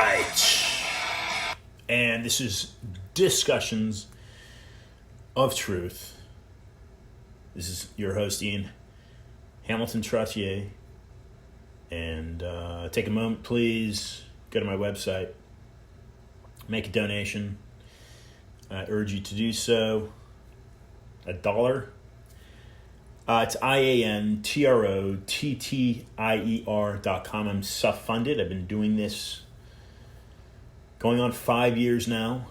right. And this is Discussions of Truth. This is your host, Ian Hamilton Trottier. And take a moment, please. Go to my website. Make a donation. I urge you to do so. $1. It's IANTROTTIER.com. I'm self-funded. I've been doing this going on 5 years now,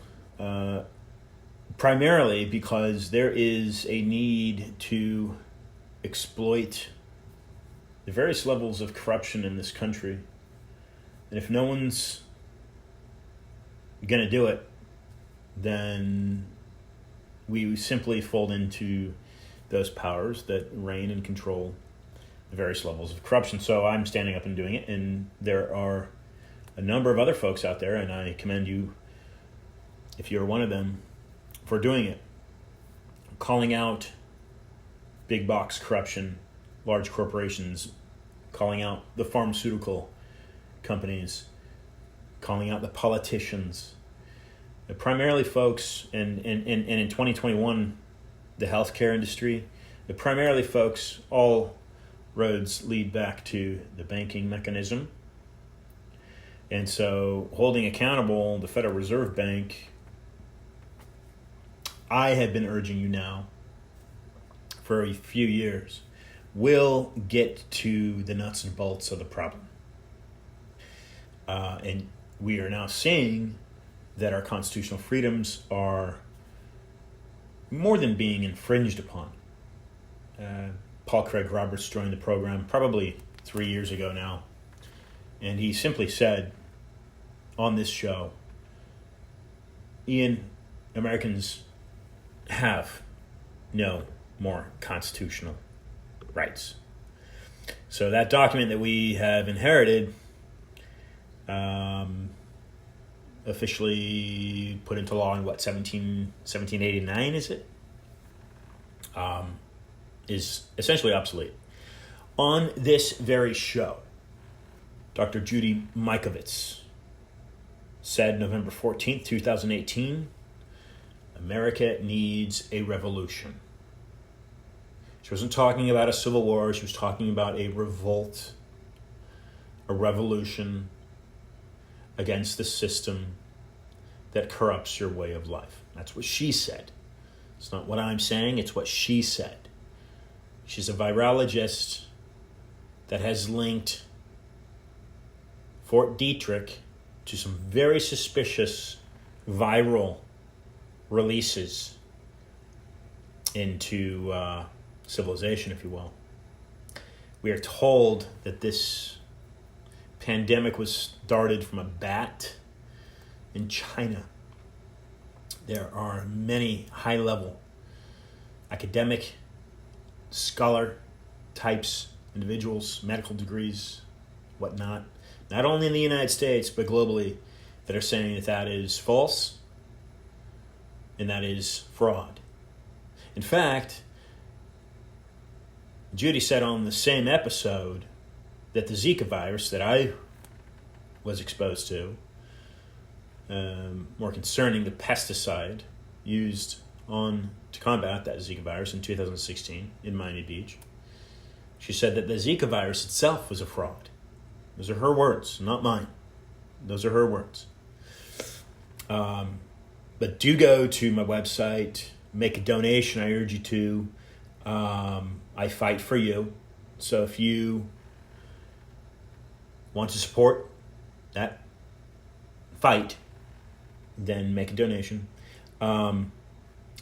primarily because there is a need to exploit the various levels of corruption in this country. And if no one's going to do it, then we simply fold into those powers that reign and control the various levels of corruption. So I'm standing up and doing it, and there are a number of other folks out there, and I commend you, if you're one of them, for doing it. Calling out big box corruption, large corporations, calling out the pharmaceutical companies, calling out the politicians. Primarily folks, and in 2021, the healthcare industry, primarily folks, all roads lead back to the banking mechanism. And so holding accountable the Federal Reserve Bank, I have been urging you now for a few years, will get to the nuts and bolts of the problem. And we are now seeing that our constitutional freedoms are more than being infringed upon. Paul Craig Roberts joined the program probably 3 years ago now, and he simply said on this show, Ian, Americans have no more constitutional rights. So that document that we have inherited, officially put into law in 1789, is it? Is essentially obsolete. On this very show, Dr. Judy Mikovits said November 14th, 2018, America needs a revolution. She wasn't talking about a civil war. She was talking about a revolt, a revolution against the system that corrupts your way of life. That's what she said. It's not what I'm saying, it's what she said. She's a virologist that has linked Fort Detrick to some very suspicious viral releases into civilization, if you will. We are told that this pandemic was started from a bat in China. There are many high-level academic, scholar types, individuals, medical degrees, whatnot, not only in the United States, but globally, that are saying that that is false and that is fraud. In fact, Judy said on the same episode that the Zika virus that I was exposed to, more concerning the pesticide used to combat that Zika virus in 2016 in Miami Beach, she said that the Zika virus itself was a fraud. Those are her words, not mine. Those are her words. But do go to my website, make a donation. I urge you to. I fight for you. So if you want to support that fight, then make a donation.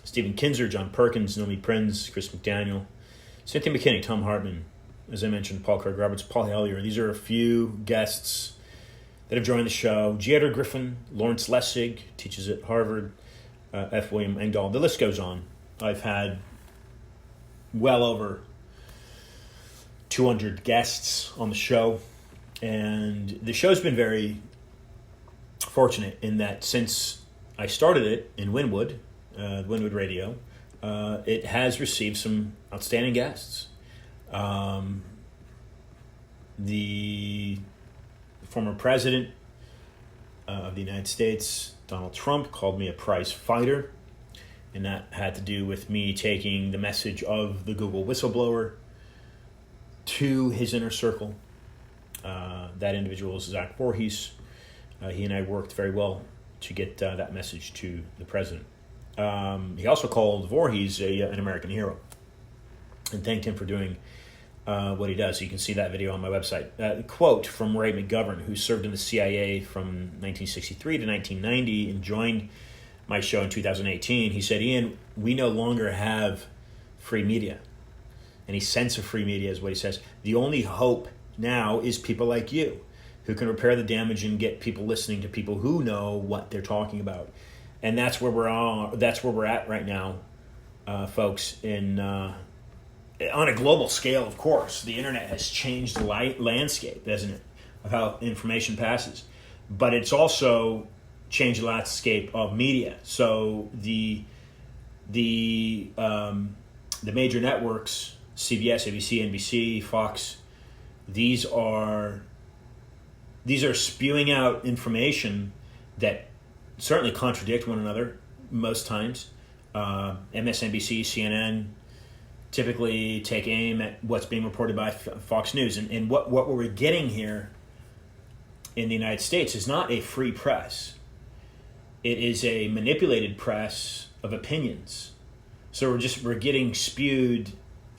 Stephen Kinzer, John Perkins, Nomi Prinz, Chris McDaniel, Cynthia McKinney, Tom Hartman, as I mentioned, Paul Craig Roberts, Paul Hellyer. These are a few guests that have joined the show. G. Edgar Griffin, Lawrence Lessig, teaches at Harvard, F. William Engdahl. The list goes on. I've had well over 200 guests on the show, and the show's been very fortunate in that since I started it in Wynwood, Wynwood Radio, it has received some outstanding guests. The former president of the United States, Donald Trump, called me a prize fighter. And that had to do with me taking the message of the Google whistleblower to his inner circle. That individual is Zach Voorhees. He and I worked very well to get that message to the president. He also called Voorhees an American hero and thanked him for doing what he does. So you can see that video on my website. Quote from Ray McGovern, who served in the CIA from 1963 to 1990 and joined my show in 2018. He said, "Ian, we no longer have free media." Any sense of free media is what he says. "The only hope now is people like you who can repair the damage and get people listening to people who know what they're talking about." And that's where we're at right now, folks. On a global scale, of course, the internet has changed the landscape, hasn't it, of how information passes. But it's also changed the landscape of media. So the major networks, CBS, ABC, NBC, Fox, these are spewing out information that certainly contradict one another most times. MSNBC, CNN typically take aim at what's being reported by Fox News. And what we're getting here in the United States is not a free press. It is a manipulated press of opinions. So we're getting spewed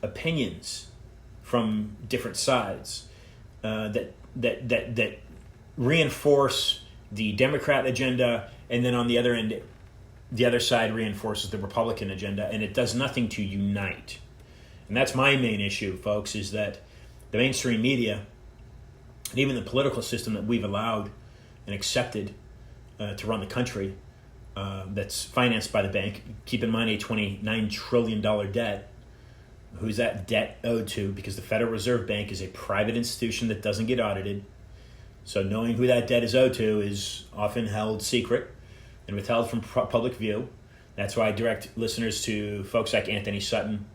opinions from different sides that reinforce the Democrat agenda, and then on the other end, the other side reinforces the Republican agenda, and it does nothing to unite. And that's my main issue, folks, is that the mainstream media, and even the political system that we've allowed and accepted to run the country, that's financed by the bank. Keep in mind a $29 trillion debt. Who's that debt owed to? Because the Federal Reserve Bank is a private institution that doesn't get audited. So knowing who that debt is owed to is often held secret and withheld from public view. That's why I direct listeners to folks like Anthony Sutton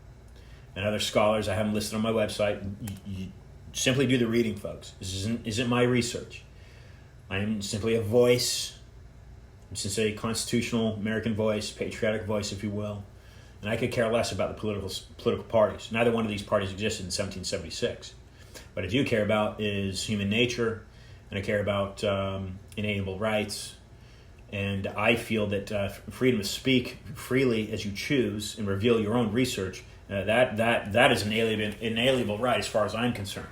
and other scholars. I have them listed on my website. You simply do the reading, folks. This isn't my research. I am simply a voice. I'm simply a constitutional American voice, patriotic voice, if you will. And I could care less about the political parties. Neither one of these parties existed in 1776. What I do care about is human nature, and I care about inalienable rights. And I feel that freedom to speak freely as you choose and reveal your own research, that is an inalienable right as far as I'm concerned.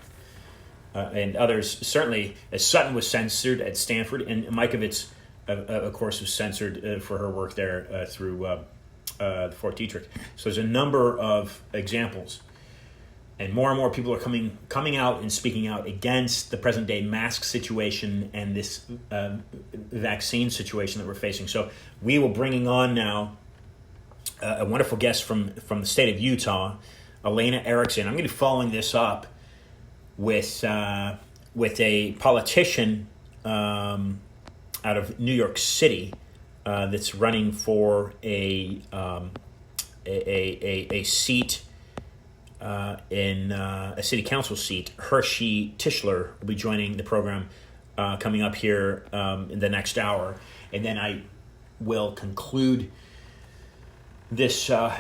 And others, certainly, as Sutton was censored at Stanford, and Mikovits, of course, was censored for her work there through the Fort Detrick. So there's a number of examples. And more people are coming out and speaking out against the present-day mask situation and this vaccine situation that we're facing. So we will bringing on now a wonderful guest from the state of Utah, Alena Ericksen. I'm going to be following this up with a politician out of New York City that's running for a seat in a city council seat. Hershey Tischler will be joining the program coming up here in the next hour, and then I will conclude this show,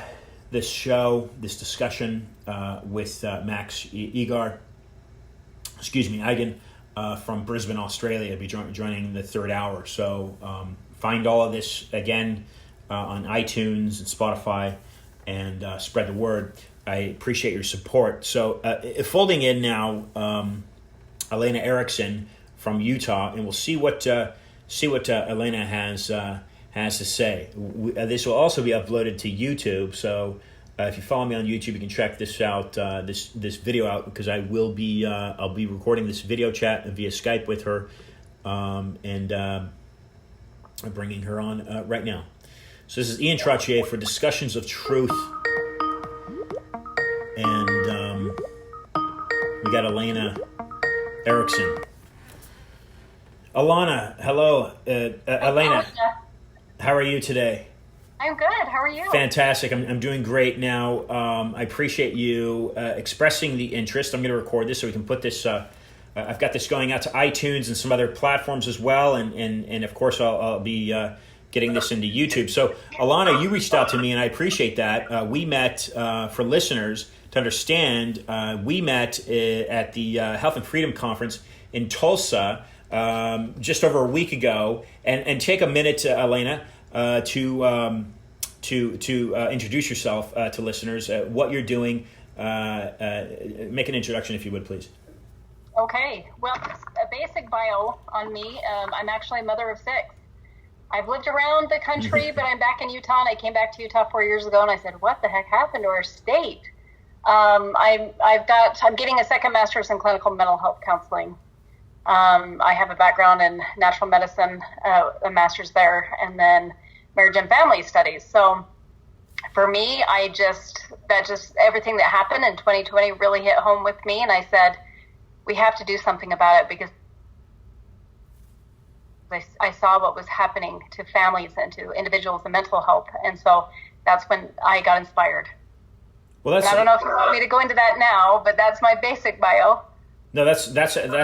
this discussion with Max Eigen from Brisbane, Australia. Will be joining the third hour. So find all of this again on iTunes and Spotify, and spread the word. I appreciate your support. So folding in now, Alena Ericksen from Utah, and we'll see what Alena has to say. This will also be uploaded to YouTube. So if you follow me on YouTube, you can check this out, this video out, because I'll be recording this video chat via Skype with her, and bringing her on right now. So this is Ian Trottier for Discussions of Truth. And we got Alena Ericksen. Alana, hello. Alena, how are you today? I'm good. How are you? Fantastic. I'm doing great now. I appreciate you expressing the interest. I'm going to record this so we can put this I've got this going out to iTunes and some other platforms as well, and of course I'll be getting this into YouTube. So Alena, you reached out to me, and I appreciate that. We met, for listeners to understand, we met at the Health and Freedom Conference in Tulsa just over a week ago. And take a minute, Alena, to introduce yourself to listeners, what you're doing. Make an introduction, if you would, please. Okay. Well, a basic bio on me. I'm actually a mother of 6. I've lived around the country, but I'm back in Utah, and I came back to Utah 4 years ago, and I said, what the heck happened to our state? I'm getting a second master's in clinical mental health counseling. I have a background in natural medicine, a master's there, and then marriage and family studies. So for me, everything that happened in 2020 really hit home with me, and I said, we have to do something about it, because I saw what was happening to families and to individuals and mental health. And so that's when I got inspired. Well, I don't know if you want me to go into that now, but that's my basic bio. No, that's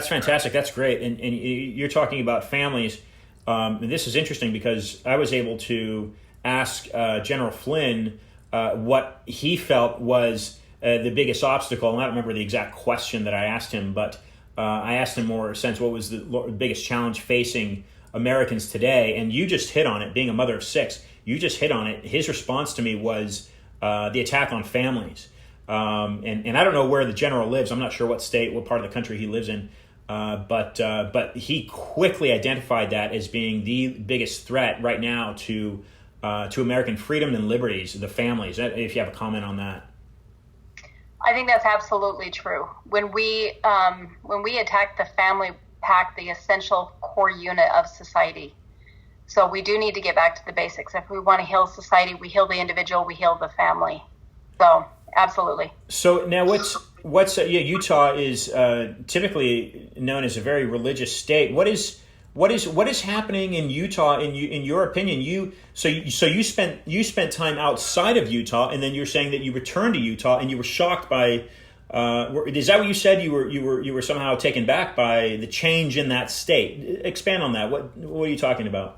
fantastic. That's great. And you're talking about families. And this is interesting because I was able to ask General Flynn what he felt was the biggest obstacle. And I don't remember the exact question that I asked him, but I asked him more in a sense, what was the biggest challenge facing Americans today? And you just hit on it, being a mother of 6. You just hit on it. His response to me was the attack on families. And I don't know where the general lives. I'm not sure what state, what part of the country he lives in. But he quickly identified that as being the biggest threat right now to American freedom and liberties, the families. If you have a comment on that. I think that's absolutely true. When we attack the family, attack the essential core unit of society. So we do need to get back to the basics. If we want to heal society, we heal the individual, we heal the family. So absolutely. So now Utah is typically known as a very religious state. What is happening in Utah in your opinion? You spent time outside of Utah, and then you're saying that you returned to Utah and you were shocked by is that what you said? You were somehow taken back by the change in that state. Expand on that. What are you talking about?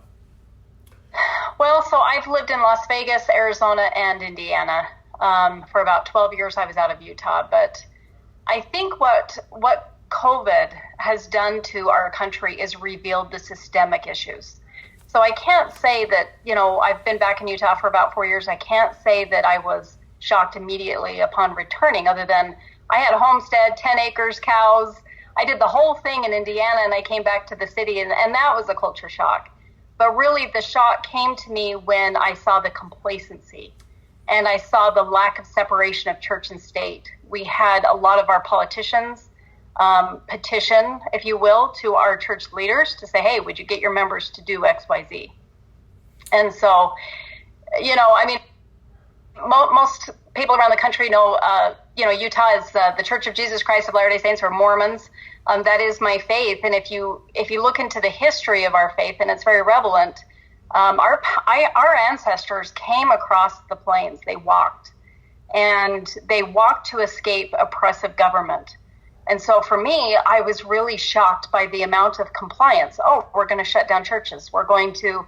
Well, so I've lived in Las Vegas, Arizona, and Indiana. For about 12 years I was out of Utah, but I think what COVID has done to our country is revealed the systemic issues. So I can't say that, I've been back in Utah for about 4 years. I can't say that I was shocked immediately upon returning, other than I had a homestead, 10 acres, cows. I did the whole thing in Indiana, and I came back to the city, and that was a culture shock. But really the shock came to me when I saw the complacency. And I saw the lack of separation of church and state. We had a lot of our politicians petition, if you will, to our church leaders to say, hey, would you get your members to do X, Y, Z? And so, most people around the country know, Utah is the Church of Jesus Christ of Latter-day Saints, or Mormons. That is my faith. And if you look into the history of our faith, and it's very relevant, our ancestors came across the plains. They walked to escape oppressive government. And so for me, I was really shocked by the amount of compliance. Oh, we're going to shut down churches. We're going to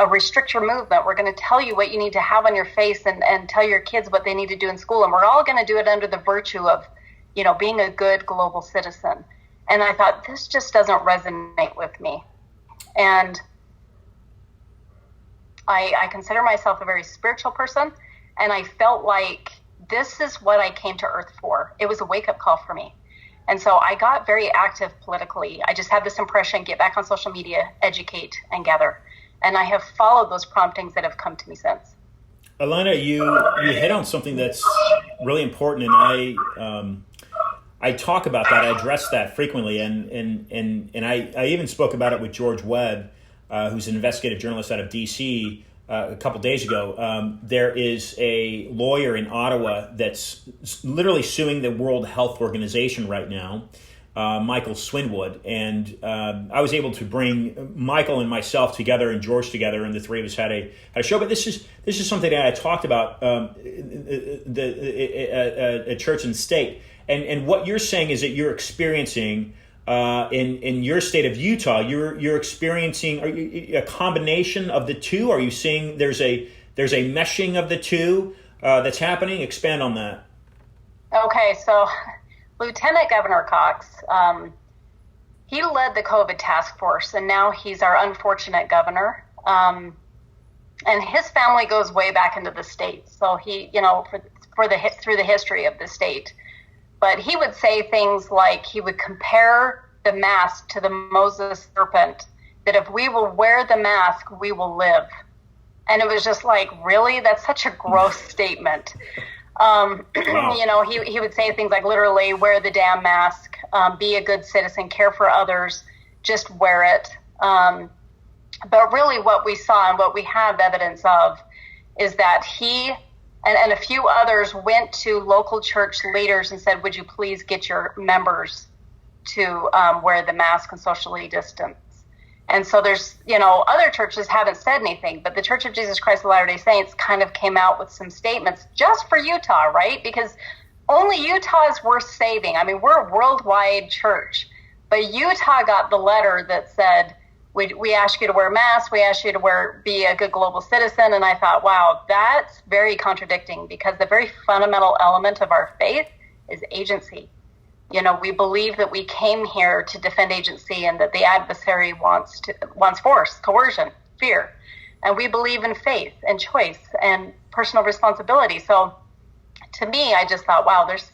restrict your movement. We're going to tell you what you need to have on your face and tell your kids what they need to do in school. And we're all going to do it under the virtue of, being a good global citizen. And I thought, this just doesn't resonate with me. And I consider myself a very spiritual person, and I felt like this is what I came to Earth for. It was a wake-up call for me. And so I got very active politically. I just had this impression, get back on social media, educate, and gather. And I have followed those promptings that have come to me since. Alena, you hit on something that's really important, and I talk about that. I address that frequently, and I even spoke about it with George Webb, who's an investigative journalist out of D.C., a couple days ago. There is a lawyer in Ottawa that's literally suing the World Health Organization right now, Michael Swinwood. And I was able to bring Michael and myself together and George together, and the three of us had a show. But this is something that I talked about, a church and state. And what you're saying is that you're experiencing in your state of Utah, you're experiencing a combination of the two. Are you seeing there's a meshing of the two that's happening? Expand on that. Okay, so Lieutenant Governor Cox, he led the COVID task force, and now he's our unfortunate governor. And his family goes way back into the state. So he, through the history of the state. But he would say things like he would compare the mask to the Moses serpent, that if we will wear the mask, we will live. And it was just like, really? That's such a gross statement. Wow. He would say things like, literally, wear the damn mask, be a good citizen, care for others, just wear it. But really what we saw and what we have evidence of is that he and a few others went to local church leaders and said, would you please get your members to wear the mask and socially distance? And so there's, other churches haven't said anything, but the Church of Jesus Christ of Latter-day Saints kind of came out with some statements just for Utah, right? Because only Utah is worth saving. I mean, we're a worldwide church, but Utah got the letter that said, we ask you to wear masks, we ask you to be a good global citizen. And I thought, wow, that's very contradicting, because the very fundamental element of our faith is agency. We believe that we came here to defend agency, and that the adversary wants force, coercion, fear. And we believe in faith and choice and personal responsibility. So to me, I just thought, wow, there's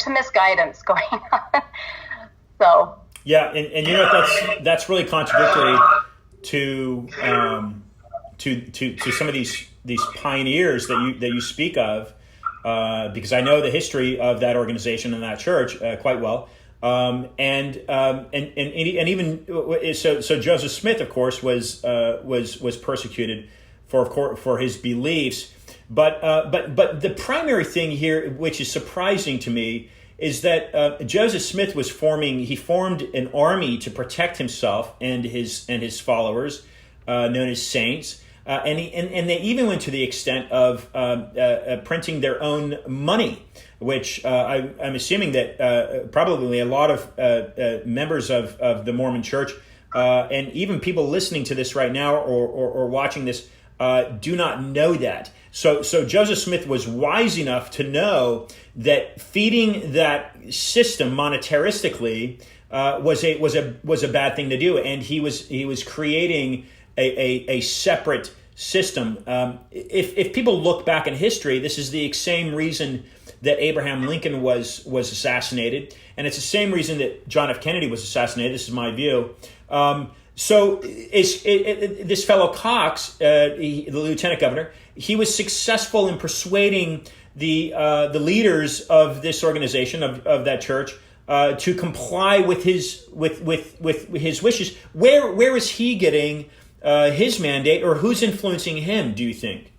some misguidance going on. So. Yeah, and that's really contradictory to some of these pioneers that you speak of, because I know the history of that organization and that church quite well, and even so Joseph Smith, of course, was persecuted for his beliefs, but the primary thing here, which is surprising to me, is that Joseph Smith formed an army to protect himself and his followers, known as saints, and they even went to the extent of printing their own money, which I'm assuming that probably a lot of members of the Mormon Church and even people listening to this right now or watching this do not know that. So Joseph Smith was wise enough to know that feeding that system monetaristically was a bad thing to do, and he was creating a separate system. If people look back in history, this is the same reason that Abraham Lincoln was assassinated, and it's the same reason that John F. Kennedy was assassinated. This is my view. So this fellow Cox, the lieutenant governor, he was successful in persuading the leaders of this organization of that church to comply with his wishes. Where is he getting his mandate, or who's influencing him, do you think?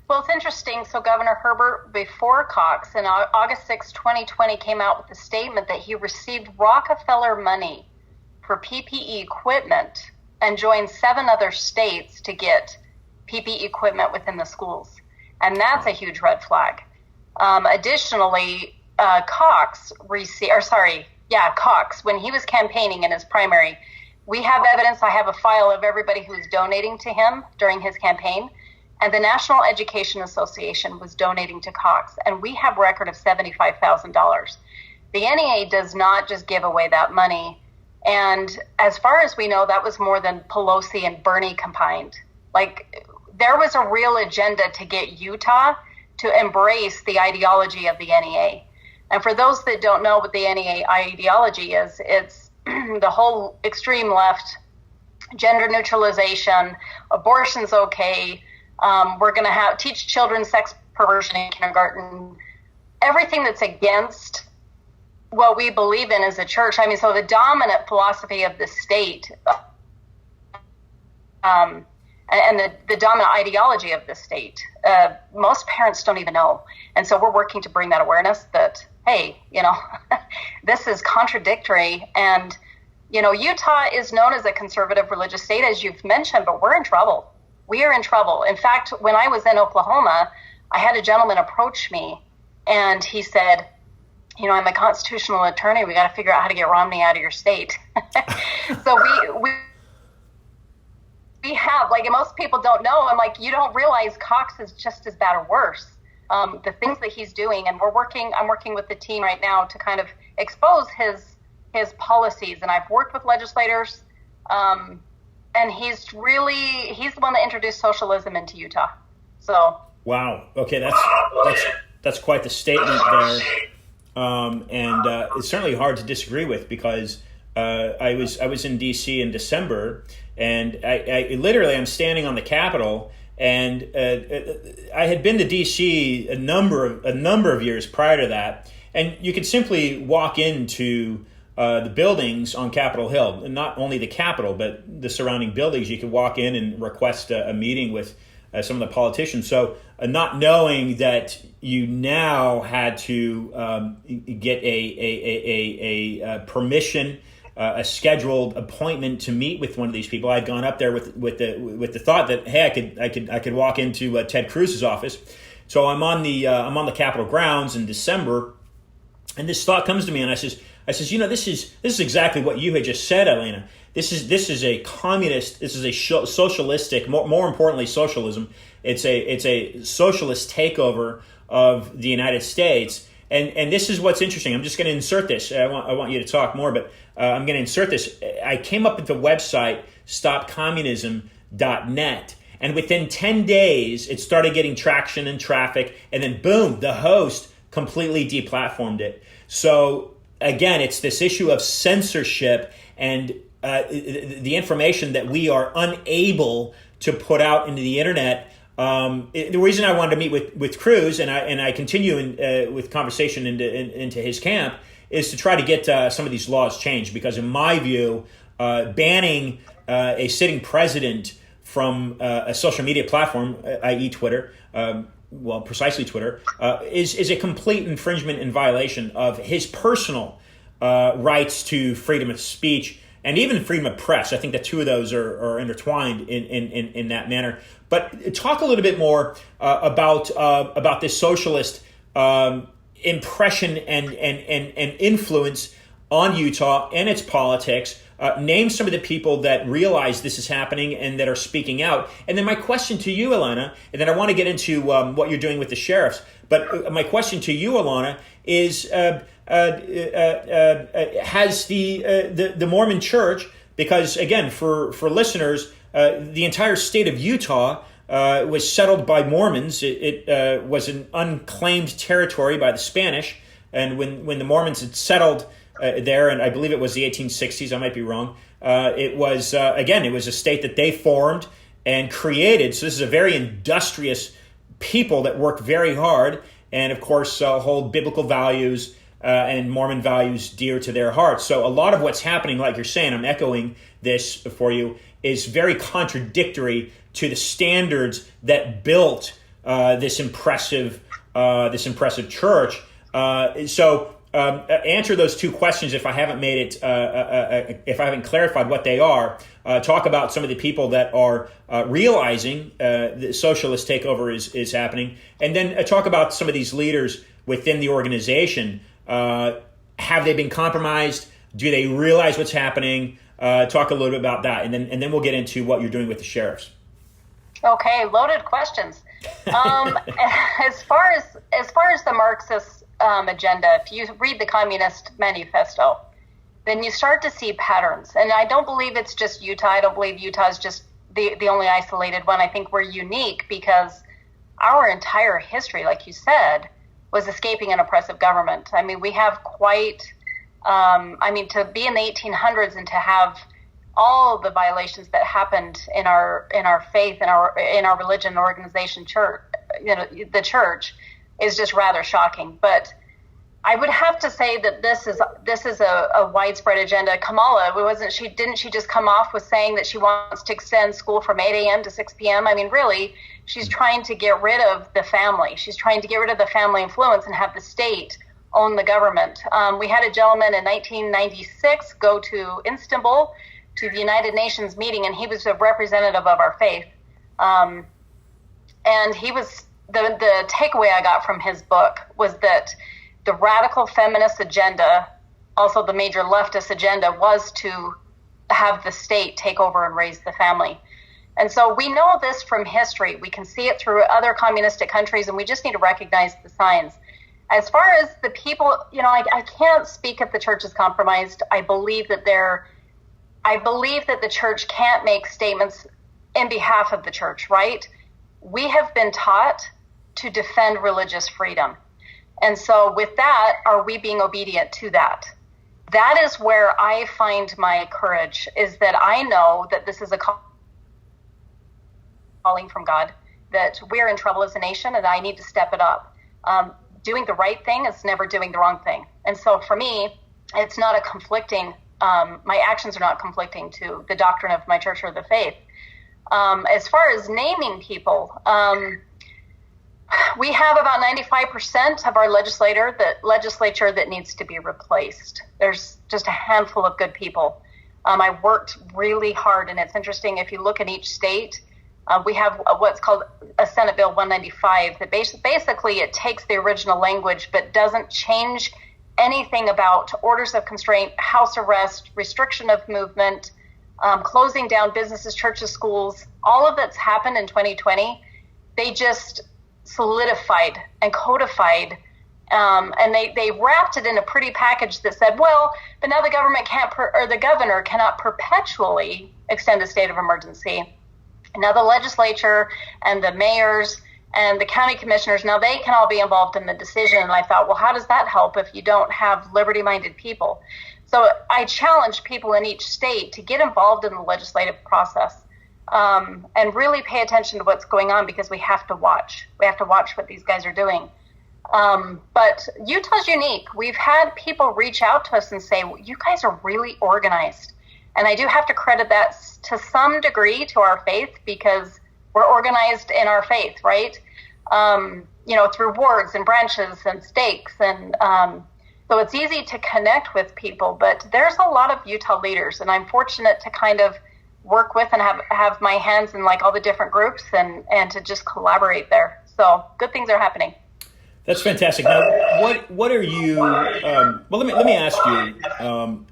Well, it's interesting. So Governor Herbert, before Cox, in August 6, 2020, came out with a statement that he received Rockefeller money for PPE equipment and joined 7 other states to get PPE equipment within the schools. And that's a huge red flag. Additionally, Cox, when he was campaigning in his primary, we have evidence. I have a file of everybody who was donating to him during his campaign. And the National Education Association was donating to Cox. And we have record of $75,000. The NEA does not just give away that money. And as far as we know, that was more than Pelosi and Bernie combined. Like, there was a real agenda to get Utah to embrace the ideology of the NEA. And for those that don't know what the NEA ideology is, it's the whole extreme left, gender neutralization, abortion's okay, we're going to teach children sex perversion in kindergarten, everything that's against what we believe in as a church. I mean, so the dominant philosophy of the state and the dominant ideology of the state, most parents don't even know. And so we're working to bring that awareness that, hey, this is contradictory. And, Utah is known as a conservative religious state, as you've mentioned, but we're in trouble. We are in trouble. In fact, when I was in Oklahoma, I had a gentleman approach me, and he said, I'm a constitutional attorney. We got to figure out how to get Romney out of your state. So we have, like, and most people don't know. I'm like, you don't realize Cox is just as bad or worse. The things that he's doing, and I'm working with the team right now to kind of expose his policies. And I've worked with legislators, and he's the one that introduced socialism into Utah. So wow, okay, that's quite the statement there, and it's certainly hard to disagree with, because I was in D.C. in December, and I literally, I'm standing on the Capitol, and I had been to D.C. a number of years prior to that, and you could simply walk into the buildings on Capitol Hill, and not only the Capitol, but the surrounding buildings. You could walk in and request a meeting with some of the politicians. So not knowing that you now had to get a permission, a scheduled appointment to meet with one of these people. I'd gone up there with the thought that, hey, I could walk into Ted Cruz's office. So I'm on the Capitol grounds in December, and this thought comes to me, and I says, this is exactly what you had just said, Alena. This is a communist. This is a socialistic. More importantly, socialism. It's a socialist takeover of the United States. And this is what's interesting. I'm just going to insert this. I want you to talk more, but I'm going to insert this. I came up with the website stopcommunism.net, and within 10 days, it started getting traction and traffic, and then boom, the host completely deplatformed it. So again, it's this issue of censorship and the information that we are unable to put out into the internet. The reason I wanted to meet with Cruz, and I continue with conversation into his camp, is to try to get some of these laws changed, because in my view, banning a sitting president from a social media platform, i.e. Twitter, precisely Twitter, is a complete infringement and violation of his personal rights to freedom of speech and even freedom of press. I think the two of those are intertwined in that manner. But talk a little bit more about this socialist impression and influence on Utah and its politics. Name some of the people that realize this is happening and that are speaking out. And then my question to you, Alena, and then I want to get into what you're doing with the sheriffs. But my question to you, Alena, is has the Mormon Church, because again, for listeners, the entire state of Utah was settled by Mormons. It was an unclaimed territory by the Spanish, and when the Mormons had settled there, and I believe it was the 1860s, I might be wrong, it was a state that they formed and created. So this is a very industrious people that work very hard, and of course hold biblical values and Mormon values dear to their hearts. So a lot of what's happening, like you're saying, I'm echoing this for you, is very contradictory to the standards that built this impressive church. Answer those two questions if I haven't made it, if I haven't clarified what they are. Talk about some of the people that are realizing the socialist takeover is happening, and then talk about some of these leaders within the organization. Have they been compromised? Do they realize what's happening? Talk a little bit about that, and then we'll get into what you're doing with the sheriffs. Okay, loaded questions. As far as the Marxist agenda, if you read the Communist Manifesto, then you start to see patterns. And I don't believe it's just Utah. I don't believe Utah is just the only isolated one. I think we're unique because our entire history, like you said, was escaping an oppressive government. I mean, we have quite, to be in the 1800s and to have all the violations that happened in our faith, in our religion, organization, church, the church, is just rather shocking. But I would have to say that this is a widespread agenda. Kamala, didn't she just come off with saying that she wants to extend school from 8 a.m. to 6 p.m.? I mean, really, she's trying to get rid of the family. She's trying to get rid of the family influence and have the state own the government. We had a gentleman in 1996 go to Istanbul to the United Nations meeting, and he was a representative of our faith. And he was the takeaway I got from his book was that the radical feminist agenda, also the major leftist agenda, was to have the state take over and raise the family. And so we know this from history. We can see it through other communistic countries, and we just need to recognize the signs. As far as the people, I can't speak if the church is compromised. I believe that the church can't make statements in behalf of the church, right? We have been taught to defend religious freedom. And so with that, are we being obedient to that? That is where I find my courage, is that I know that this is a calling from God, that we're in trouble as a nation and I need to step it up. Doing the right thing is never doing the wrong thing. And so for me, it's not a conflicting, my actions are not conflicting to the doctrine of my church or the faith. As far as naming people, we have about 95% of our legislature that needs to be replaced. There's just a handful of good people. I worked really hard, and it's interesting, if you look in each state, we have what's called a Senate Bill 195 that basically it takes the original language but doesn't change anything about orders of constraint, house arrest, restriction of movement, closing down businesses, churches, schools. All of that's happened in 2020. They just solidified and codified, and they wrapped it in a pretty package that said, well, but now the government the governor cannot perpetually extend a state of emergency. Now the legislature and the mayors and the county commissioners, now they can all be involved in the decision. And I thought, well, how does that help if you don't have liberty-minded people? So I challenged people in each state to get involved in the legislative process, and really pay attention to what's going on, because we have to watch. We have to watch what these guys are doing. But Utah's unique. We've had people reach out to us and say, well, you guys are really organized. And I do have to credit that to some degree to our faith, because we're organized in our faith, right? Through wards and branches and stakes. And so it's easy to connect with people, but there's a lot of Utah leaders, and I'm fortunate to kind of work with and have my hands in like all the different groups and to just collaborate there. So good things are happening. That's fantastic. Now, what are you? Well, let me ask you.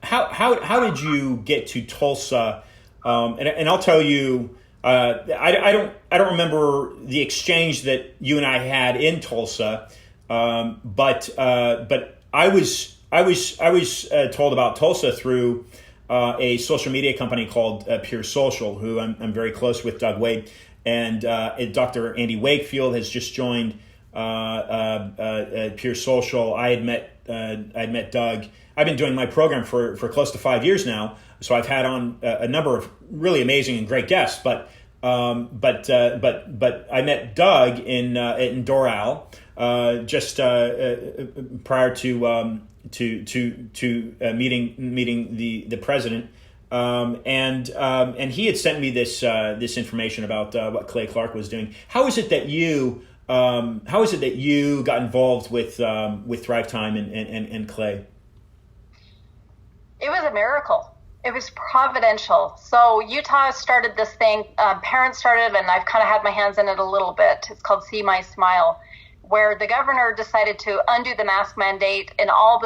How did you get to Tulsa? And I'll tell you, I don't remember the exchange that you and I had in Tulsa, but I was told about Tulsa through a social media company called Pure Social, who I'm very close with, Doug Wade, and Dr. Andy Wakefield has just joined Pure Social. I had met Doug. I've been doing my program for close to 5 years now, so I've had on a number of really amazing and great guests. But I met Doug in Doral just prior to meeting the president, and he had sent me this information about what Clay Clark was doing. How is it that you got involved with Thrive Time and Clay? It was a miracle. It was providential. So Utah started this thing. Parents started, and I've kind of had my hands in it a little bit. It's called See My Smile, where the governor decided to undo the mask mandate in all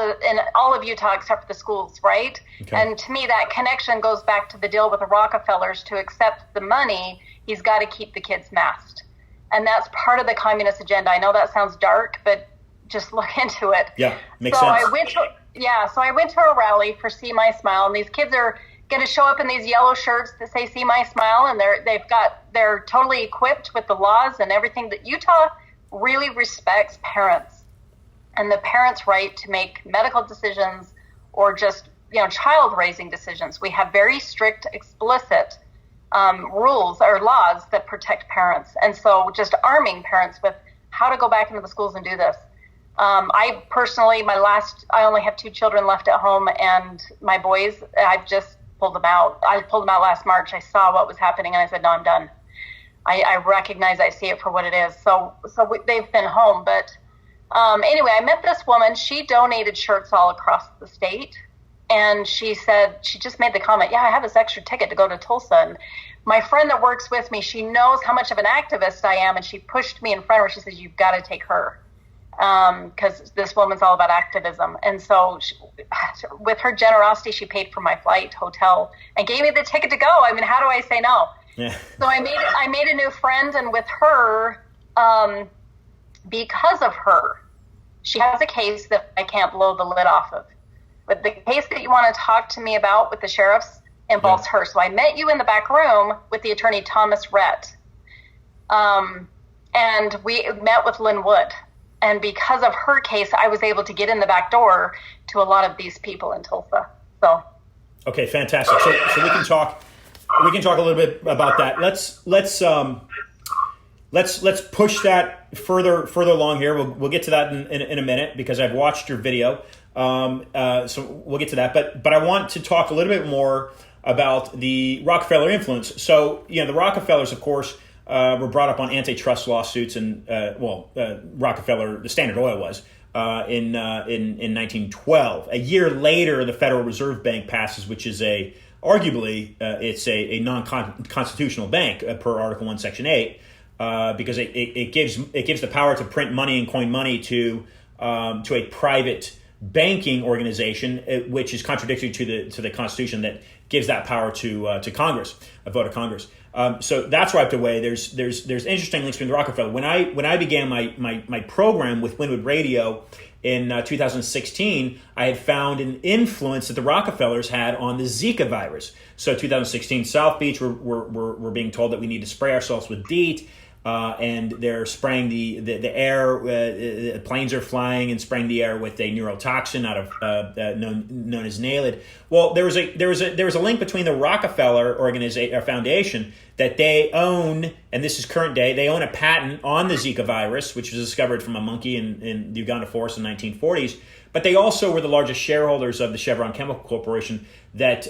of Utah except for the schools, right? Okay. And to me, that connection goes back to the deal with the Rockefellers. To accept the money, he's got to keep the kids masked. And that's part of the communist agenda. I know that sounds dark, but just look into it. Yeah, makes sense. So I went to a rally for See My Smile, and these kids are going to show up in these yellow shirts that say See My Smile, and they're totally equipped with the laws and everything. That Utah really respects parents and the parents' right to make medical decisions or just child raising decisions. We have very strict, explicit rules or laws that protect parents, and so just arming parents with how to go back into the schools and do this. I personally, I only have 2 children left at home, and my boys, I've just pulled them out. I pulled them out last March. I saw what was happening, and I said, no, I'm done. I recognize, I see it for what it is. So they've been home. But anyway, I met this woman. She donated shirts all across the state. And she said, she just made the comment, yeah, I have this extra ticket to go to Tulsa. And my friend that works with me, she knows how much of an activist I am. And she pushed me in front of her. She says, you've got to take her. because this woman's all about activism. And so with her generosity, she paid for my flight, hotel, and gave me the ticket to go. I mean, how do I say no? Yeah. So I made a new friend, and with her, because of her, she has a case that I can't blow the lid off of. But the case that you want to talk to me about with the sheriffs involves her. So I met you in the back room with the attorney Thomas Rhett. And we met with Lynn Wood. And because of her case, I was able to get in the back door to a lot of these people in Tulsa. So, okay, fantastic. So we can talk a little bit about that. Let's push that further along here. We'll get to that in a minute because I've watched your video. So we'll get to that. But I want to talk a little bit more about the Rockefeller influence. So, the Rockefellers, of course, were brought up on antitrust lawsuits, and Rockefeller, the Standard Oil was in 1912. A year later, the Federal Reserve Bank passes, which is arguably it's a non-constitutional bank per Article 1, Section 8, because it gives the power to print money and coin money to a private banking organization, which is contradictory to the Constitution that gives that power to Congress, a vote of Congress. So that's wiped away. There's interesting links between the Rockefeller. When I began my program with Winwood Radio in 2016, I had found an influence that the Rockefellers had on the Zika virus. So 2016, South Beach, we're being told that we need to spray ourselves with DEET. And they're spraying the air. Planes are flying and spraying the air with a neurotoxin out of known as NALED. Well, there was a link between the Rockefeller Foundation that they own, and this is current day. They own a patent on the Zika virus, which was discovered from a monkey in the Uganda forest in the 1940s. But they also were the largest shareholders of the Chevron Chemical Corporation that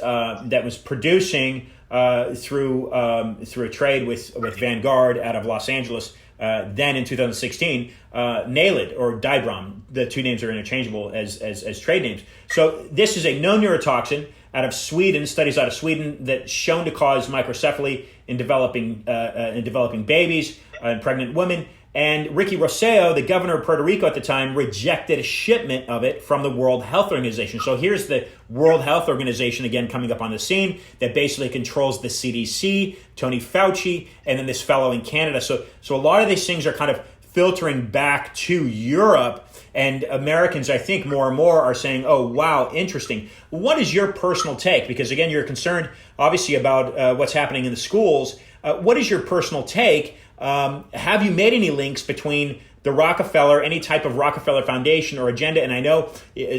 was producing. Through a trade with Vanguard out of Los Angeles, then in 2016, NALED or Dibrom, the two names are interchangeable as trade names. So this is a known neurotoxin out of Sweden, studies out of Sweden that's shown to cause microcephaly in developing babies and pregnant women. And Ricky Rosselló, the governor of Puerto Rico at the time, rejected a shipment of it from the World Health Organization. So here's the World Health Organization again coming up on the scene that basically controls the CDC, Tony Fauci, and then this fellow in Canada. So a lot of these things are kind of filtering back to Europe, and Americans, I think, more and more are saying, oh, wow, interesting. What is your personal take? Because, again, you're concerned, obviously, about what's happening in the schools. What is your personal take? Have you made any links between the Rockefeller, any type of Rockefeller Foundation or agenda? And I know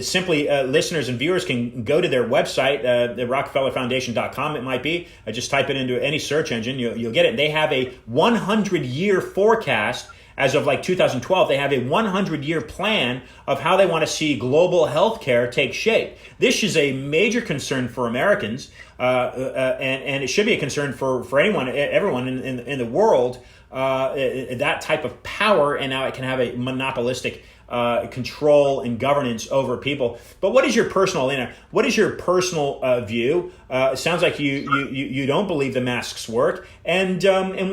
simply listeners and viewers can go to their website, the RockefellerFoundation.com it might be. Just type it into any search engine, you'll get it. They have a 100-year forecast. As of like 2012, they have a 100-year plan of how they want to see global healthcare take shape. This is a major concern for Americans, and it should be a concern for everyone in the world. That type of power, and now it can have a monopolistic control and governance over people. But what is your personal, Alena? What is your personal view? It sounds like you don't believe the masks work, and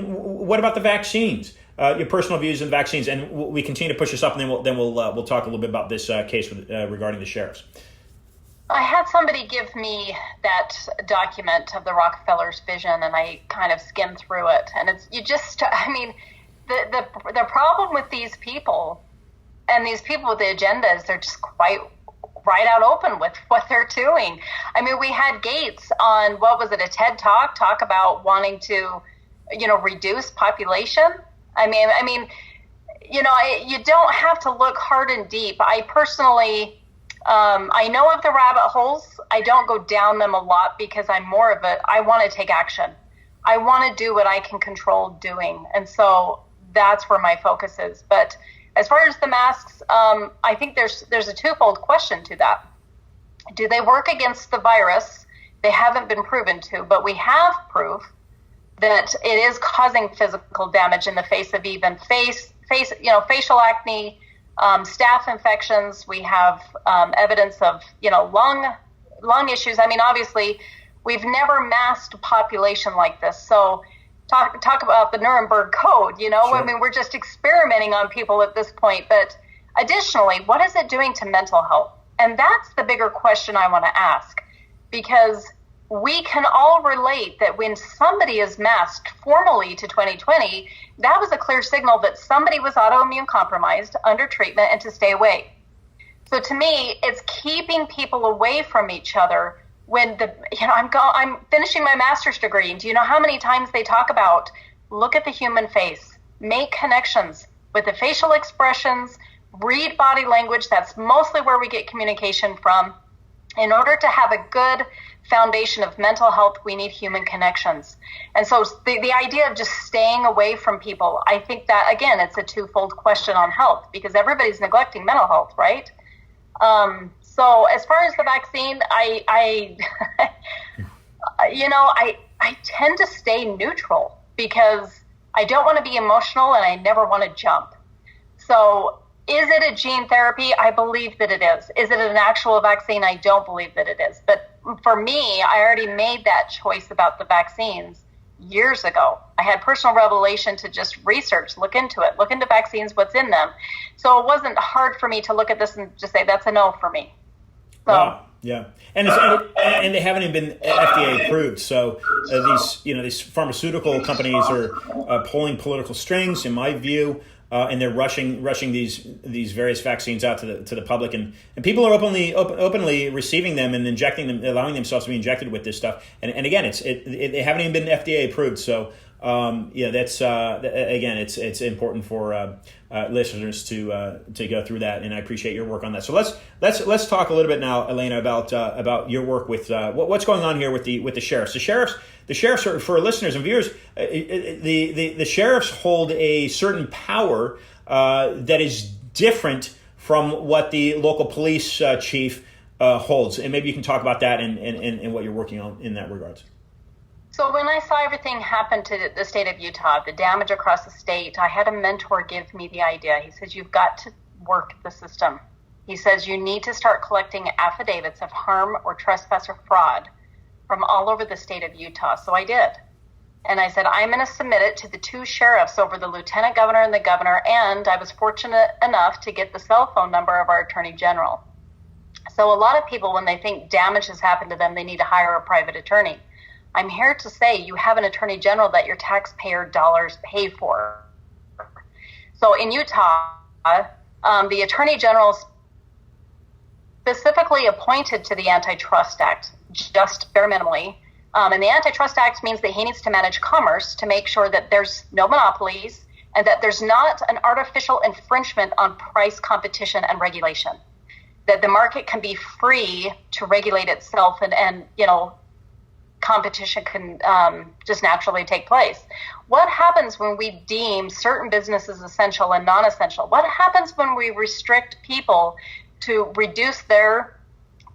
what about the vaccines? Your personal views on vaccines, and we continue to push this up, and then we'll talk a little bit about this case regarding the sheriffs. I had somebody give me that document of the Rockefellers' vision, and I kind of skimmed through it, and the problem with these people, and these people with the agendas, they're just quite right out open with what they're doing. I mean, we had Gates on, what was it, a TED talk about wanting to, reduce population. I mean, you don't have to look hard and deep. I personally, I know of the rabbit holes. I don't go down them a lot because I'm more of I want to take action. I want to do what I can control doing. And so that's where my focus is. But as far as the masks, I think there's a twofold question to that. Do they work against the virus? They haven't been proven to, but we have proof that it is causing physical damage in the face of even facial acne, staph infections. We have evidence of, lung issues. I mean, obviously, we've never masked a population like this. So talk about the Nuremberg Code, Sure. I mean, we're just experimenting on people at this point. But Additionally, what is it doing to mental health? And that's the bigger question I want to ask, because we can all relate that when somebody is masked formally to 2020, that was a clear signal that somebody was autoimmune compromised, under treatment, and to stay away. So to me, it's keeping people away from each other. When I'm finishing my master's degree, and do you know how many times they talk about look at the human face, make connections with the facial expressions, read body language? That's mostly where we get communication from. In order to have a good foundation of mental health, we need human connections. And so the idea of just staying away from people, I think that, again, it's a twofold question on health, because everybody's neglecting mental health, right? So as far as the vaccine, I tend to stay neutral because I don't want to be emotional and I never want to jump. So is it a gene therapy? I believe that it is. Is it an actual vaccine? I don't believe that it is. But for me, I already made that choice about the vaccines years ago. I had personal revelation to just research, look into vaccines, what's in them. So it wasn't hard for me to look at this and just say, that's a no for me. So. Wow. Yeah, and they haven't even been FDA approved. So these pharmaceutical companies are pulling political strings, in my view, and they're rushing these various vaccines out to the public, and people are openly receiving them and injecting them, allowing themselves to be injected with this stuff. And again, they haven't even been FDA approved. So that's again, it's important for listeners to go through that, and I appreciate your work on that. So let's talk a little bit now, Alena, about your work with what's going on here with the sheriffs. The sheriffs are, for listeners and viewers, the sheriffs hold a certain power that is different from what the local police chief holds, and maybe you can talk about that and what you're working on in that regards. So when I saw everything happen to the state of Utah, the damage across the state, I had a mentor give me the idea. He says, you've got to work the system. He says, you need to start collecting affidavits of harm or trespass or fraud from all over the state of Utah. So I did. And I said, I'm going to submit it to the two sheriffs over the lieutenant governor and the governor. And I was fortunate enough to get the cell phone number of our attorney general. So a lot of people, when they think damage has happened to them, they need to hire a private attorney. I'm here to say you have an attorney general that your taxpayer dollars pay for. So in Utah, the attorney general specifically appointed to the Antitrust Act, just bare minimally. And the Antitrust Act means that he needs to manage commerce to make sure that there's no monopolies and that there's not an artificial infringement on price competition and regulation, that the market can be free to regulate itself and competition can just naturally take place. What happens when we deem certain businesses essential and non-essential? What happens when we restrict people to reduce their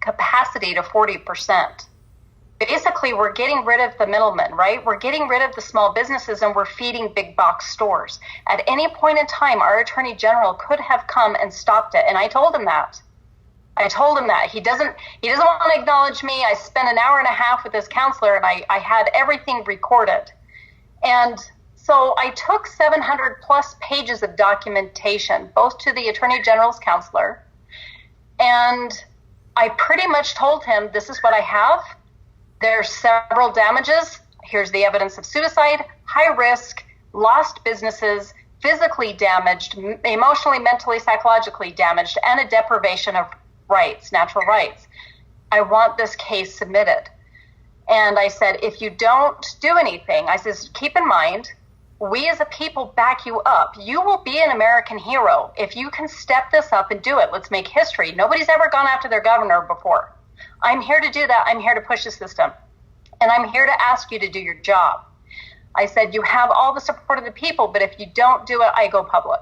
capacity to 40%? Basically, we're getting rid of the middlemen, right? We're getting rid of the small businesses and we're feeding big box stores. At any point in time, our attorney general could have come and stopped it. And I told him that. He doesn't want to acknowledge me. I spent an hour and a half with his counselor and I had everything recorded. And so I took 700 plus pages of documentation, both to the attorney general's counselor. And I pretty much told him, this is what I have. There's several damages. Here's the evidence of suicide, high risk, lost businesses, physically damaged, emotionally, mentally, psychologically damaged, and a deprivation of rights, natural rights. I want this case submitted. And I said, if you don't do anything, I says, keep in mind, we as a people back you up. You will be an American hero if you can step this up and do it. Let's make history. Nobody's ever gone after their governor before. I'm here to do that. I'm here to push the system. And I'm here to ask you to do your job. I said, you have all the support of the people, but if you don't do it, I go public.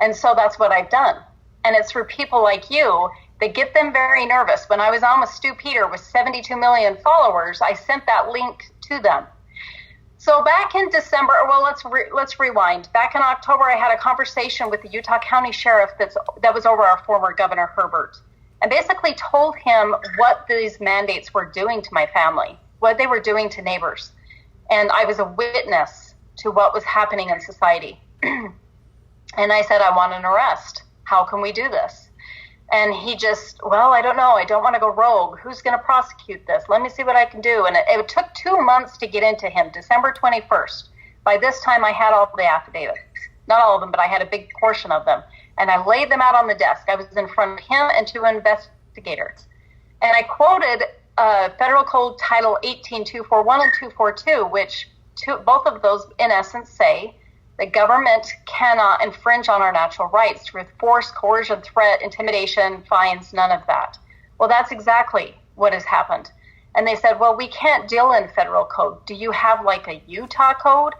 And so that's what I've done. And it's through people like you that get them very nervous. When I was on with Stu Peter with 72 million followers, I sent that link to them. So back in December, well, let's rewind. Back in October, I had a conversation with the Utah County Sheriff that was over our former Governor Herbert, and basically told him what these mandates were doing to my family, what they were doing to neighbors. And I was a witness to what was happening in society. And I said, I want an arrest. How can we do this? And he just, well, I don't know. I don't want to go rogue. Who's going to prosecute this? Let me see what I can do. And it took 2 months to get into him, December 21st. By this time, I had all the affidavits. Not all of them, but I had a big portion of them. And I laid them out on the desk. I was in front of him and 2 investigators. And I quoted Federal Code Title 18241 and 242, which both of those, in essence, say the government cannot infringe on our natural rights through force, coercion, threat, intimidation, fines, none of that. Well, that's exactly what has happened. And they said, well, we can't deal in federal code. Do you have like a Utah code?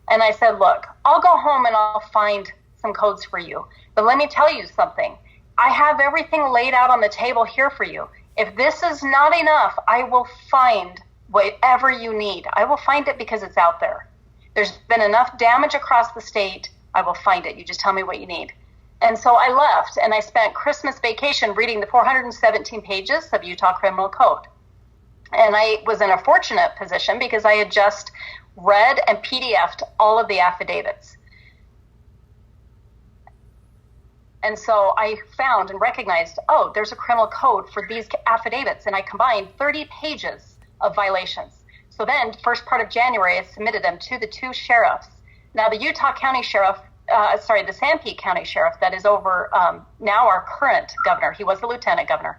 And I said, look, I'll go home and I'll find some codes for you. But let me tell you something. I have everything laid out on the table here for you. If this is not enough, I will find whatever you need. I will find it because it's out there. There's been enough damage across the state. I will find it. You just tell me what you need. And so I left, and I spent Christmas vacation reading the 417 pages of Utah Criminal Code. And I was in a fortunate position because I had just read and PDF'd all of the affidavits. And so I found and recognized, oh, there's a criminal code for these affidavits. And I combined 30 pages of violations. So then, first part of January, I submitted them to the 2 sheriffs. Now, the Utah County Sheriff, the Sanpete County Sheriff that is over now our current governor, he was the lieutenant governor,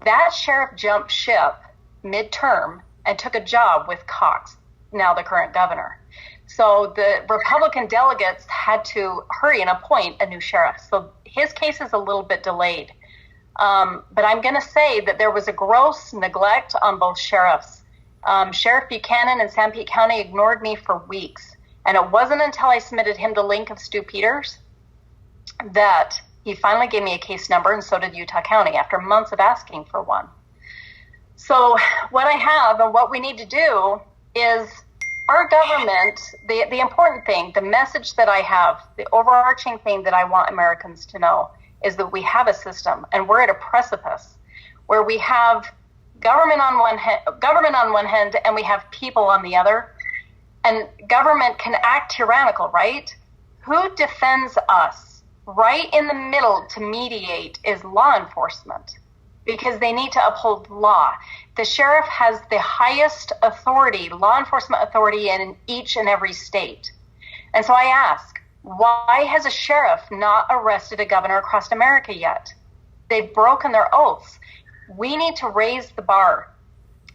that sheriff jumped ship midterm and took a job with Cox, now the current governor. So the Republican delegates had to hurry and appoint a new sheriff. So his case is a little bit delayed. But I'm going to say that there was a gross neglect on both sheriffs. Sheriff Buchanan in Sanpete County ignored me for weeks. And it wasn't until I submitted him the link of Stu Peters that he finally gave me a case number, and so did Utah County after months of asking for one. So what I have and what we need to do is our government, the important thing, the message that I have, the overarching thing that I want Americans to know is that we have a system, and we're at a precipice where we have government on one hand and we have people on the other. And government can act tyrannical, right? Who defends us? Right in the middle to mediate is law enforcement, because they need to uphold law. The sheriff has the highest authority, law enforcement authority in each and every state. And so I ask, why has a sheriff not arrested a governor across America yet? They've broken their oaths. We need to raise the bar.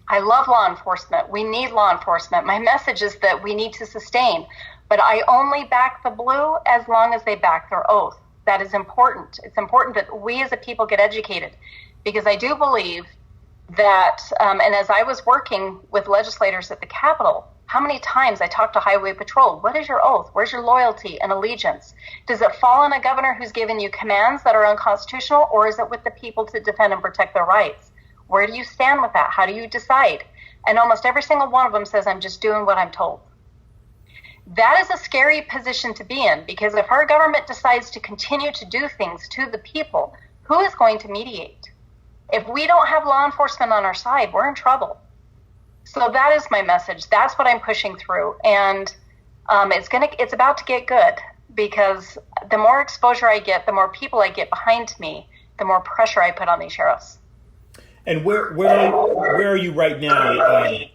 I love law enforcement. We need law enforcement. My message is that we need to sustain, but I only back the blue as long as they back their oath. That is important. It's important that we as a people get educated, because I do believe that, and as I was working with legislators at the Capitol, how many times I talked to Highway Patrol, what is your oath? Where's your loyalty and allegiance? Does it fall on a governor who's given you commands that are unconstitutional, or is it with the people to defend and protect their rights? Where do you stand with that? How do you decide? And almost every single one of them says, I'm just doing what I'm told. That is a scary position to be in, because if our government decides to continue to do things to the people, who is going to mediate? If we don't have law enforcement on our side, we're in trouble. So that is my message. That's what I'm pushing through. And it's about to get good, because the more exposure I get, the more people I get behind me, the more pressure I put on these sheriffs. And where are you right now?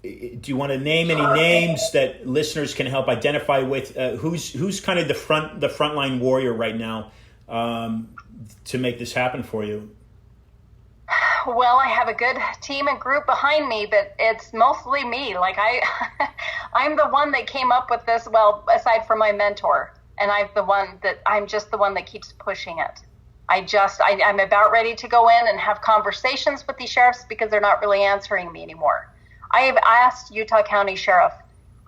Do you want to name any names that listeners can help identify with? Who's kind of the frontline warrior right now to make this happen for you? Well, I have a good team and group behind me, but it's mostly me. Like I'm the one that came up with this. Well, aside from my mentor, and I'm just the one that keeps pushing it. I'm about ready to go in and have conversations with these sheriffs, because they're not really answering me anymore. I have asked Utah County Sheriff,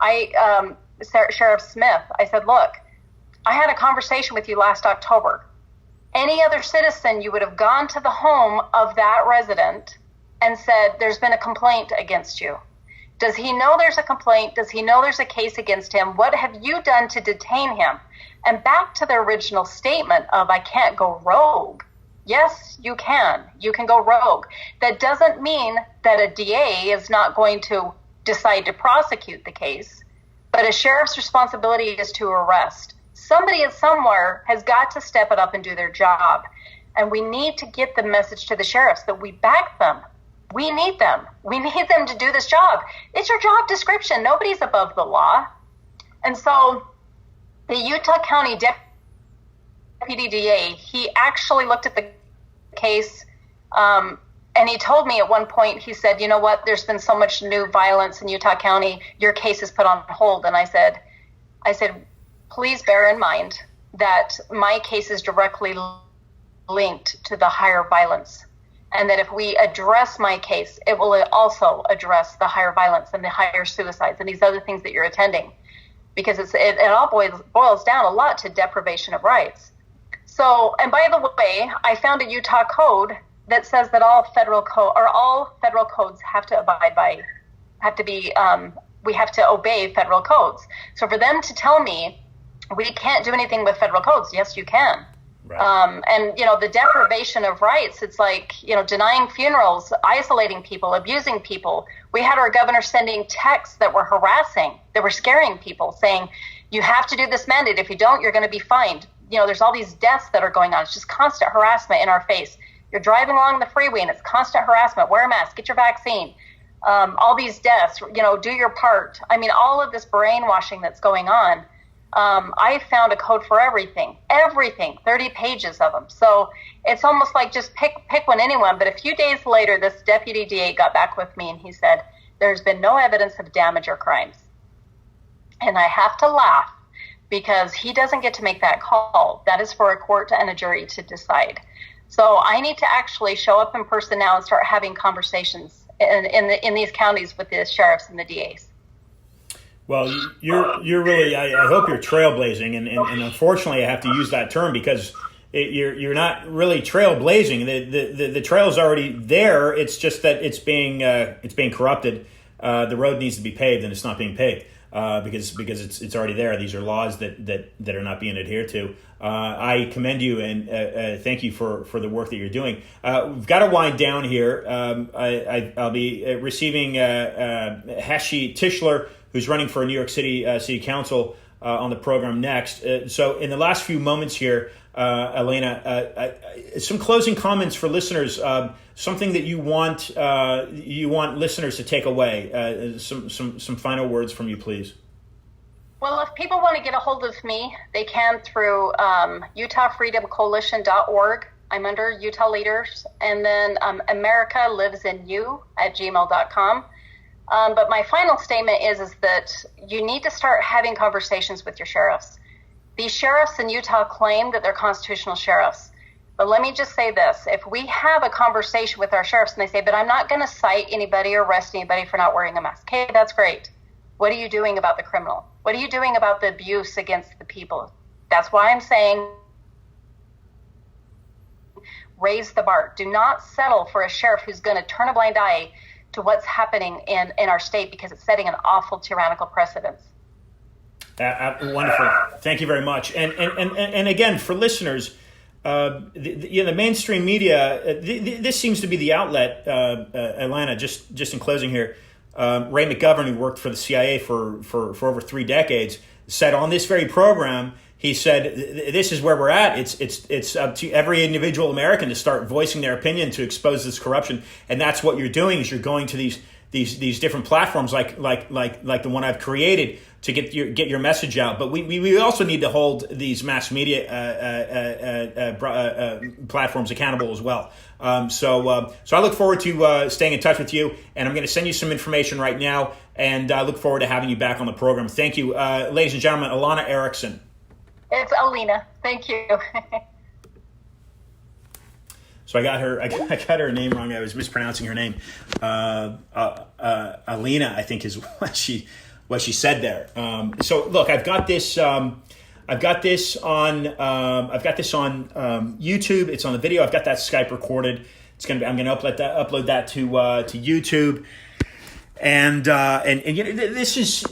Sheriff Smith, I said, look, I had a conversation with you last October. Any other citizen, you would have gone to the home of that resident and said, there's been a complaint against you. Does he know there's a complaint? Does he know there's a case against him? What have you done to detain him? And back to the original statement of, I can't go rogue. Yes, you can. You can go rogue. That doesn't mean that a DA is not going to decide to prosecute the case, but a sheriff's responsibility is to arrest. Somebody at somewhere has got to step it up and do their job. And we need to get the message to the sheriffs that we back them. We need them. We need them to do this job. It's your job description. Nobody's above the law. And so the Utah County Deputy DA, he actually looked at the case, and he told me at one point, he said, you know what, there's been so much new violence in Utah County, your case is put on hold. And I said, please bear in mind that my case is directly linked to the higher violence. And that if we address my case, it will also address the higher violence and the higher suicides and these other things that you're attending. Because it all boils down a lot to deprivation of rights. So, and by the way, I found a Utah code that says that all federal codes have to abide by, we have to obey federal codes. So for them to tell me we can't do anything with federal codes, yes, you can. Right. And, the deprivation of rights, it's like, denying funerals, isolating people, abusing people. We had our governor sending texts that were harassing, that were scaring people, saying, you have to do this mandate. If you don't, you're going to be fined. There's all these deaths that are going on. It's just constant harassment in our face. You're driving along the freeway and it's constant harassment. Wear a mask, get your vaccine. All these deaths, do your part. I mean, all of this brainwashing that's going on. I found a code for everything, 30 pages of them. So it's almost like just pick anyone. But a few days later, this deputy DA got back with me and he said, there's been no evidence of damage or crimes. And I have to laugh because he doesn't get to make that call. That is for a court and a jury to decide. So I need to actually show up in person now and start having conversations in these counties with the sheriffs and the DAs. Well, you're really, I hope you're trailblazing, and unfortunately I have to use that term because you're not really trailblazing. The trail is already there. It's just that it's being corrupted. The road needs to be paved, and it's not being paved because it's already there. These are laws that are not being adhered to. I commend you and thank you for the work that you're doing. We've got to wind down here. I'll be receiving Hashi Tischler, who's running for New York City City Council on the program next. So in the last few moments here, Alena, some closing comments for listeners, something that you want listeners to take away, some final words from you, please. Well, if people want to get a hold of me, they can through UtahFreedomCoalition.org. I'm under Utah Leaders, and then AmericaLivesInYou@gmail.com. But my final statement is that you need to start having conversations with your sheriffs. These sheriffs in Utah claim that they're constitutional sheriffs. But let me just say this. If we have a conversation with our sheriffs and they say, but I'm not going to cite anybody or arrest anybody for not wearing a mask. Okay, that's great. What are you doing about the criminal? What are you doing about the abuse against the people? That's why I'm saying raise the bar. Do not settle for a sheriff who's going to turn a blind eye to what's happening in our state because it's setting an awful tyrannical precedence. Wonderful. Thank you very much. And again, for listeners, the mainstream media, this seems to be the outlet, Alena, just in closing here, Ray McGovern, who worked for the CIA for over 3 decades, said on this very program, he said, this is where we're at. It's up to every individual American to start voicing their opinion to expose this corruption. And that's what you're doing is you're going to these different platforms like the one I've created to get your message out. But we also need to hold these mass media platforms accountable as well. So I look forward to staying in touch with you, and I'm going to send you some information right now, and I look forward to having you back on the program. Thank you. Ladies and gentlemen, Alena Ericksen. It's Alena. Thank you. So I got her name wrong. I was mispronouncing her name. Alena, I think, is what she said there. So look, I've got this on YouTube. It's on the video. I've got that Skype recorded. I'm going to upload that to YouTube. And this is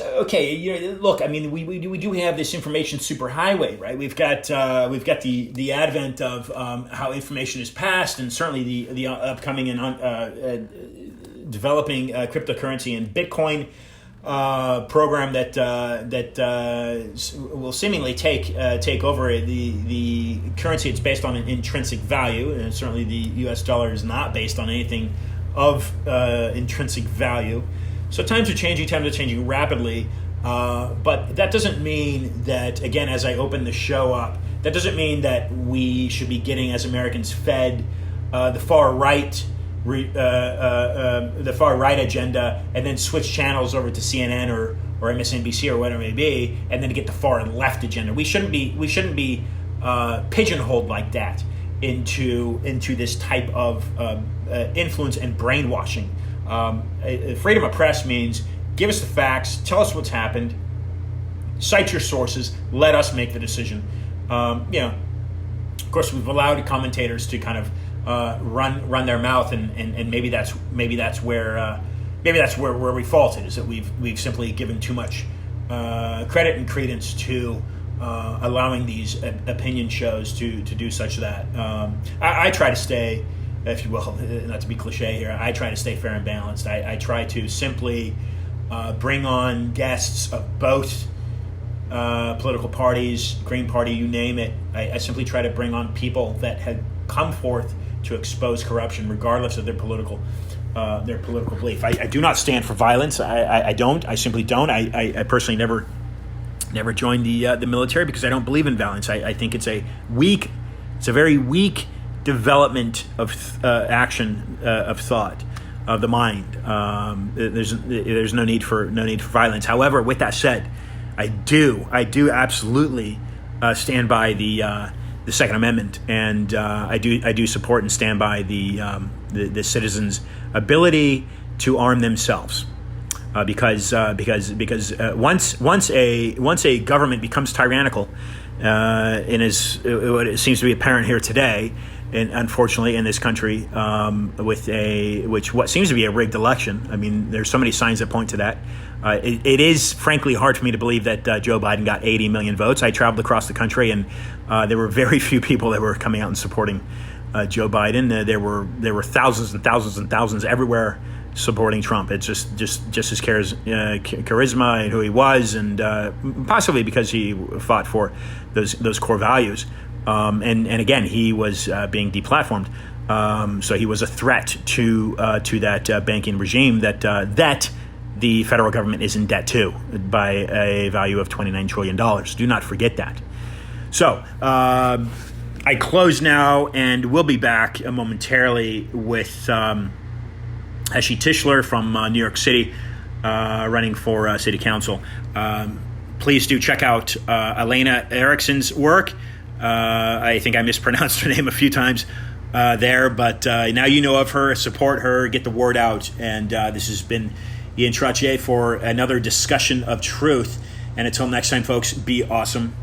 okay. Look, I mean, we do have this information superhighway, right? We've got the advent of how information is passed, and certainly the upcoming and developing cryptocurrency and Bitcoin. program that will seemingly take over the currency. It's based on an intrinsic value, and certainly the U.S. dollar is not based on anything of intrinsic value. So times are changing rapidly, but that doesn't mean that, again, as I open the show up, that doesn't mean that we should be getting, as Americans, fed the far right agenda, and then switch channels over to CNN or MSNBC or whatever it may be, and then to get the far left agenda. We shouldn't be pigeonholed like that into this type of influence and brainwashing. Freedom of press means give us the facts, tell us what's happened, cite your sources, let us make the decision. Of course, we've allowed commentators to kind of run their mouth, and maybe that's where we faulted, is that we've simply given too much credit and credence to allowing these opinion shows to do such that. I try to stay, if you will, not to be cliche here, I try to stay fair and balanced. I try to simply bring on guests of both political parties, Green Party, you name it. I simply try to bring on people that have come forth to expose corruption, regardless of their political belief. I do not stand for violence. I don't. I simply don't. I personally never joined the military because I don't believe in violence. I think it's a very weak development of action, of thought, of the mind. There's no need for violence. However, with that said, I do absolutely stand by the Second Amendment, and I do support and stand by the citizens' ability to arm themselves, because once a government becomes tyrannical, and is what it seems to be apparent here today, and unfortunately in this country, with what seems to be a rigged election. I mean, there's so many signs that point to that. It is frankly hard for me to believe that Joe Biden got 80 million votes. I traveled across the country, and there were very few people that were coming out and supporting Joe Biden. There were thousands and thousands and thousands everywhere supporting Trump. It's just his charisma and who he was, and possibly because he fought for those core values. And again, he was being deplatformed, so he was a threat to that banking regime that the federal government is in debt to by a value of $29 trillion. Do not forget that. So I close now, and we'll be back momentarily with Ashley Tischler from New York City, running for city council. Please do check out Alena Ericksen's work. I think I mispronounced her name a few times there, but now you know of her. Support her, get the word out. And this has been Ian Trottier for another discussion of truth. And until next time, folks, be awesome.